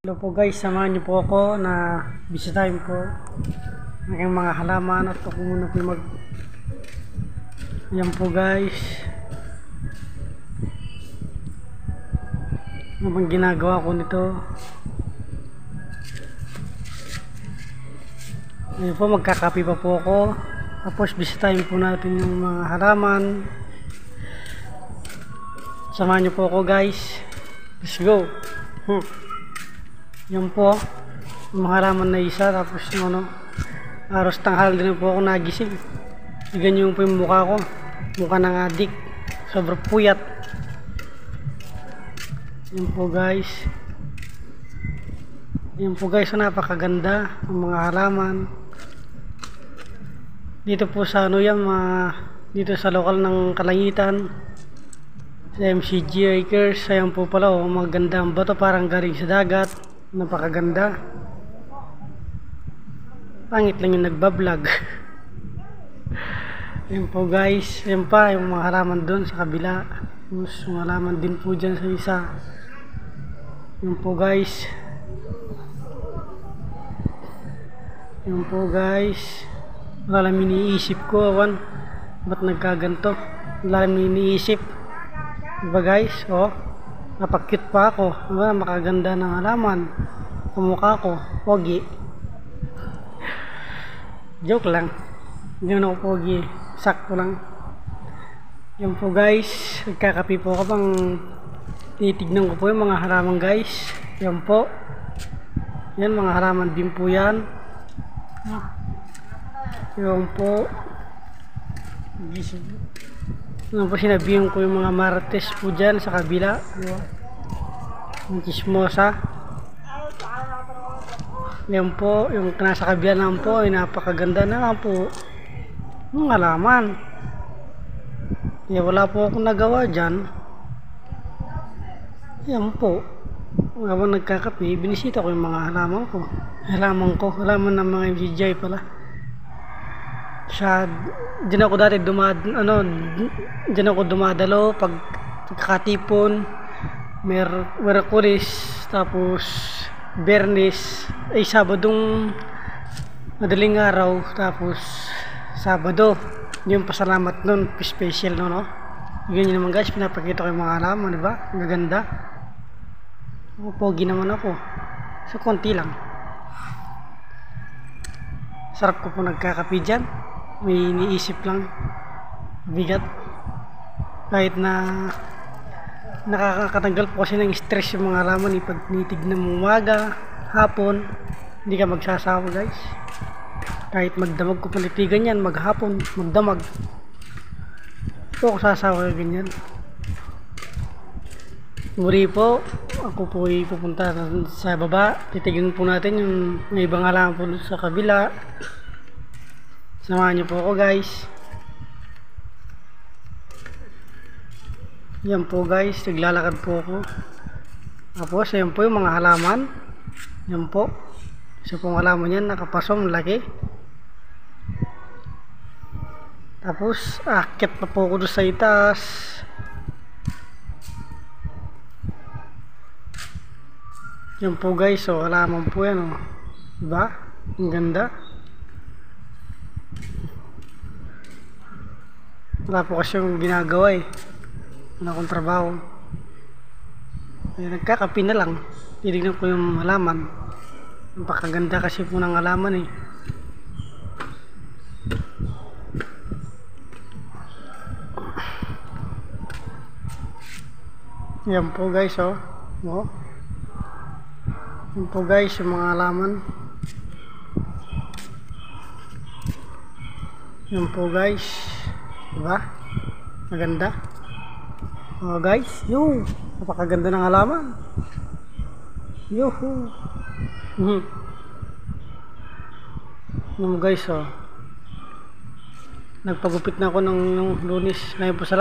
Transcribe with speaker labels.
Speaker 1: Hello po guys, samahan niyo po ako na bisitahin po ang aking mga halaman at ako muna po ayan po guys, ano bang ginagawa ko nito. Ayan po, magkakape pa po ako, tapos bisitahin po natin yung mga halaman. Samahan niyo po ako guys, let's go. Yan po yung mga halaman na isa, tapos aros tanghal din po ako nagising. Ganyan po yung mukha ko, mukha ng adik, sobrang puyat. Yan po guys, napakaganda ang mga halaman dito po sa dito sa lokal ng Kalangitan, sa MCG Acres. Ayan po pala, maganda ang bato, parang galing sa dagat, napakaganda. Pangit lang yung nagbablog. Ayan po guys, ayan pa yung mga halaman doon sa kabila, yung halaman din po dyan sa isa. Ayan po guys, wala lang iniisip ko, ba't nagkaganto, wala lang iniisip, diba guys? Napakit pa ako, diba? Makaganda ng halaman, kumukha ko pogi. Joke lang, hindi na ako pogi, sakto lang. Yan po guys, nagkakape po ako, pang titignan ko po yung mga halaman guys. Yan po, yan mga halaman din po yan. Yan po, sinabihan ko yung mga marites po dyan sa kabila, yung chismosa. Yan po, yung nasa kabila naman po ay napakaganda naman po yung halaman. Wala po akong nagawa dyan. Yan po, habang nagkakape, binisita ko yung mga halaman ko, halaman ng mga MCJ pala. Diyan ako dati diyan ako dumadalo pag kakatipon, Miyerkules, tapos Biyernes, ay Sabadong madaling araw, tapos Sabado yung pasalamat nun, special no. Ganyan naman guys, pinapakita ko yung mga halaman, diba? Maganda. Pogi naman ako, so konti lang. Sarap ko po nagkakape dyan, may iniisip lang, bigat. Kahit na nakakatanggal po kasi ng stress yung mga halaman, pag tinitignan mo umaga, hapon, hindi ka magsasawa guys. Kahit magdamag ko palitigan yan, maghapon, magdamag, po ako sasawa ganyan. Muli po, ako po ay pupunta sa baba, titignan po natin yung may ibang halaman po sa kabila. Samahan niyo po ako guys. Yan po guys, naglalakad po ako. Tapos ayan po yung mga halaman. Yan po, isa pong halaman yan, nakapasong, laki. Tapos aakyat pa po ako doon sa itaas. Yan po guys, halaman po yan, diba? Ang ganda. Wala po kasi yung ginagawa wala akong trabaho. Nagkakape na lang, titignan ko yung halaman. Napakaganda kasi po ng halaman Yan po guys, yan po guys yung mga halaman. Yan po guys, diba? Maganda. Guys, napakaganda ng halaman. Guys, nagpagupit na ako ng Lunes. Ngayon po sa